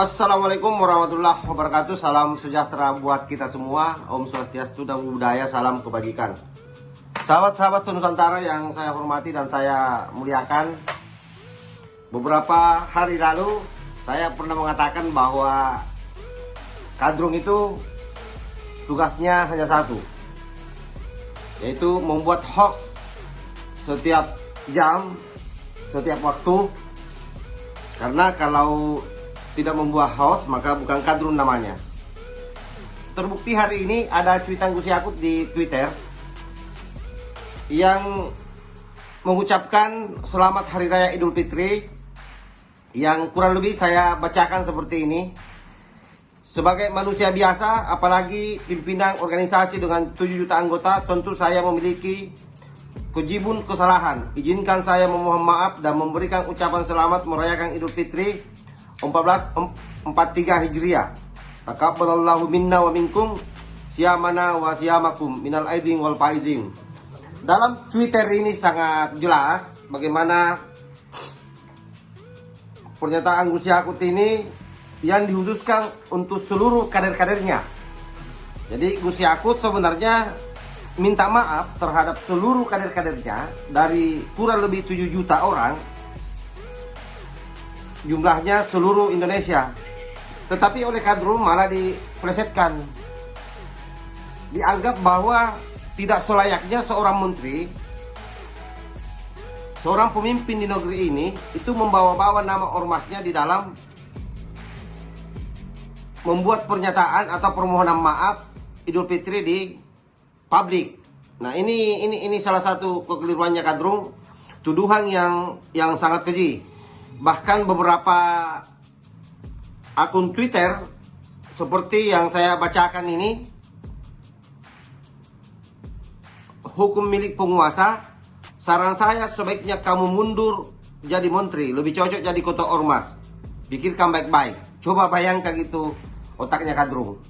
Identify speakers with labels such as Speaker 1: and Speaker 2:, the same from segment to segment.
Speaker 1: Assalamualaikum warahmatullahi wabarakatuh. Salam sejahtera buat kita semua. Om Swastiastu, Namo Buddhaya, salam kebajikan. Sahabat-sahabat Nusantara yang saya hormati dan saya muliakan, beberapa hari lalu saya pernah mengatakan bahwa Kadrung itu tugasnya hanya satu, yaitu membuat hoax setiap jam, setiap waktu. Karena kalau tidak membuat hoax maka bukan Kadrun namanya. Terbukti hari ini ada cuitan Gus Yakut di Twitter yang mengucapkan selamat Hari Raya Idul Fitri, yang kurang lebih saya bacakan seperti ini. Sebagai manusia biasa, apalagi pimpinan organisasi dengan 7 juta anggota, tentu saya memiliki kejibun kesalahan. Izinkan saya memohon maaf dan memberikan ucapan selamat merayakan Idul Fitri 1443 Hijriah. Taqabbalallahu minna wa minkum siyamana wa siyamakum minal aidin wal faizin. Dalam Twitter ini sangat jelas bagaimana pernyataan Gus Yakut ini yang dikhususkan untuk seluruh kader-kadernya. Jadi Gus Yakut sebenarnya minta maaf terhadap seluruh kader-kadernya dari kurang lebih 7 juta orang, jumlahnya seluruh Indonesia. Tetapi oleh Kadrun malah diplesetkan, dianggap bahwa tidak selayaknya seorang menteri, seorang pemimpin di negeri ini itu membawa-bawa nama ormasnya di dalam membuat pernyataan atau permohonan maaf Idul Fitri di publik. Nah, ini salah satu kekeliruannya Kadrun, tuduhan yang sangat keji. Bahkan beberapa akun Twitter seperti yang saya bacakan ini, hukum milik penguasa, saran saya sebaiknya kamu mundur jadi menteri, lebih cocok jadi ketua ormas. Pikirkan baik-baik. Coba bayangkan itu otaknya Kadrun.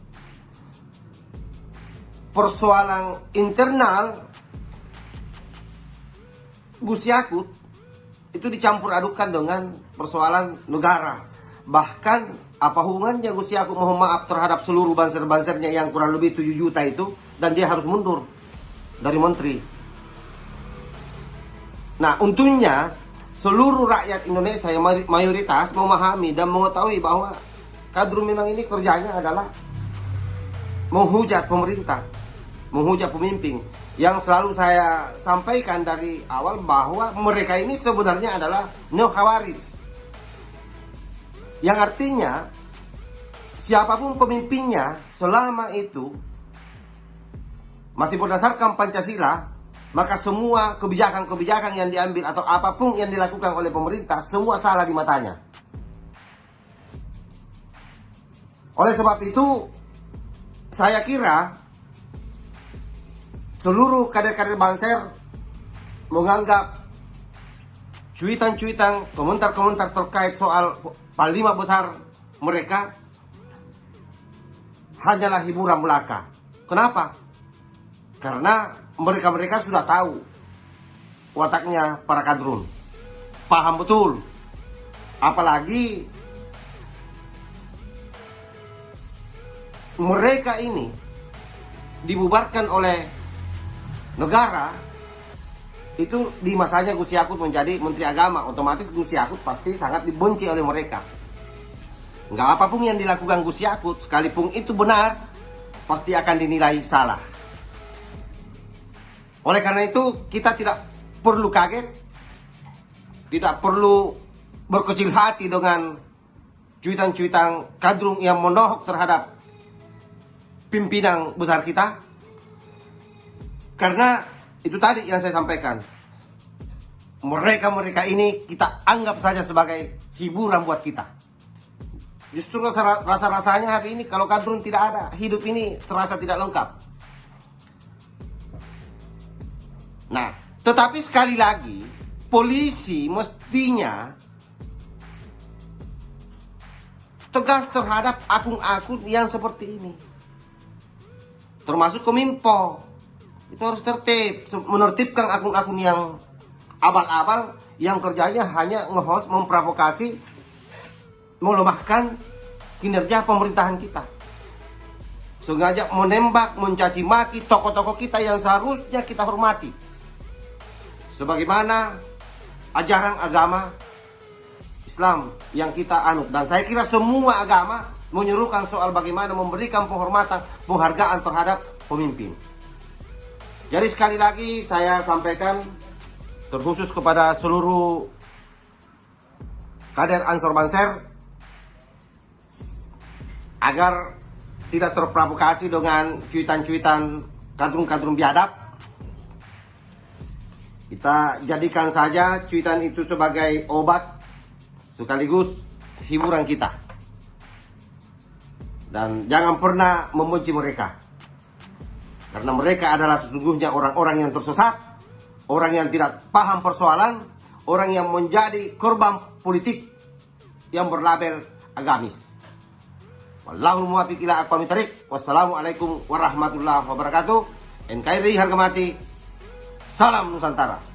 Speaker 1: Persoalan internal Gus Yakut itu dicampur adukan dengan persoalan negara. Bahkan apa hubungannya Gus Yakut mohon maaf terhadap seluruh banser-bansernya yang kurang lebih 7 juta itu, dan dia harus mundur dari menteri. Nah, untungnya seluruh rakyat Indonesia yang mayoritas memahami dan mengetahui bahwa Kadrun memang ini kerjanya adalah menghujat pemerintah, menghujat pemimpin. Yang selalu saya sampaikan dari awal bahwa mereka ini sebenarnya adalah neo-khawarij, yang artinya siapapun pemimpinnya selama itu masih berdasarkan Pancasila, maka semua kebijakan-kebijakan yang diambil atau apapun yang dilakukan oleh pemerintah semua salah di matanya. Oleh sebab itu saya kira seluruh kader-kader Banser menganggap cuitan-cuitan, komentar-komentar terkait soal panglima besar mereka hanyalah hiburan belaka. Kenapa? Karena mereka sudah tahu wataknya para Kadrun, paham betul. Apalagi mereka ini dibubarkan oleh negara itu di masanya Gus Yakut menjadi Menteri Agama. Otomatis Gus Yakut pasti sangat dibenci oleh mereka. Nggak apapun yang dilakukan Gus Yakut, sekalipun itu benar, pasti akan dinilai salah. Oleh karena itu kita tidak perlu kaget, tidak perlu berkecil hati dengan cuitan-cuitan Kadrun yang menohok terhadap pimpinan besar kita. Karena itu tadi yang saya sampaikan, mereka ini kita anggap saja sebagai hiburan buat kita. Justru rasa-rasanya hari ini kalau Kadrun tidak ada, hidup ini terasa tidak lengkap. Nah, tetapi sekali lagi, polisi mestinya tegas terhadap akun-akun yang seperti ini, termasuk Kominfo. Itu harus tertib, menertibkan akun-akun yang abal-abal, yang kerjanya hanya nge-host, memprovokasi, melemahkan kinerja pemerintahan kita. Sengaja menembak, mencaci maki tokoh-tokoh kita yang seharusnya kita hormati. Sebagaimana ajaran agama Islam yang kita anut. Dan saya kira semua agama menyerukan soal bagaimana memberikan penghormatan, penghargaan terhadap pemimpin. Jadi sekali lagi saya sampaikan terkhusus kepada seluruh kader Ansor Banser agar tidak terprovokasi dengan cuitan-cuitan kadrun-kadrun biadab. Kita jadikan saja cuitan itu sebagai obat sekaligus hiburan kita. Dan jangan pernah membenci mereka. Karena mereka adalah sesungguhnya orang-orang yang tersesat, orang yang tidak paham persoalan, orang yang menjadi korban politik yang berlabel agamis. Wallahul muwaffiq ila aqwamit thariq. Wassalamualaikum warahmatullahi wabarakatuh. NKRI harga mati. Salam Nusantara.